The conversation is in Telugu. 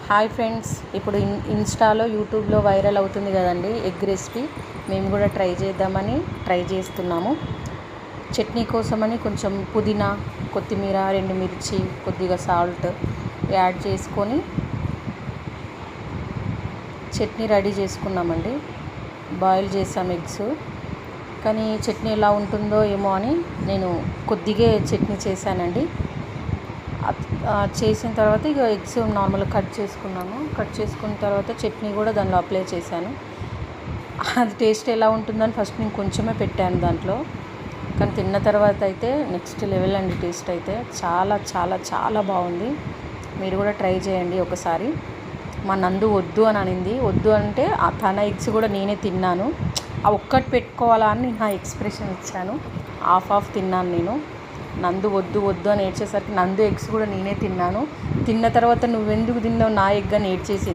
హాయ్ ఫ్రెండ్స్, ఇప్పుడు ఇన్స్టాలో యూట్యూబ్లో వైరల్ అవుతుంది కదండి ఎగ్ రెసిపీ. మేము కూడా ట్రై చేస్తున్నాము. చట్నీ కోసమని కొంచెం పుదీనా, కొత్తిమీర, 2 మిర్చి, కొద్దిగా సాల్ట్ యాడ్ చేసుకొని చట్నీ రెడీ చేసుకున్నామండి. బాయిల్ చేసాం ఎగ్స్. కానీ చట్నీ ఎలా ఉంటుందో ఏమో అని నేను కొద్దిగా చట్నీ చేశానండి. చేసిన తర్వాత ఇక ఎగ్స్ నార్మల్గా కట్ చేసుకున్న తర్వాత చట్నీ కూడా దానిలో అప్లై చేశాను. అది టేస్ట్ ఎలా ఉంటుందని ఫస్ట్ నేను కొంచెమే పెట్టాను దాంట్లో. కానీ తిన్న తర్వాత అయితే నెక్స్ట్ లెవెల్ అండి. టేస్ట్ అయితే చాలా చాలా చాలా బాగుంది. మీరు కూడా ట్రై చేయండి ఒకసారి. మా నందు వద్దు అని అనింది. వద్దు అంటే తన ఎగ్స్ కూడా నేనే తిన్నాను. ఆ ఒక్కటి పెట్టుకోవాలా అని నా ఎక్స్ప్రెషన్ ఇచ్చాను. హాఫ్ తిన్నాను నేను. నందు వద్దు వద్దు అని ఏడ్చేసరికి నందు ఎగ్స్ కూడా నేనే తిన్నాను. తిన్న తర్వాత నువ్వెందుకు తిన్నావు నా ఎగ్ అని ఏడ్చేసి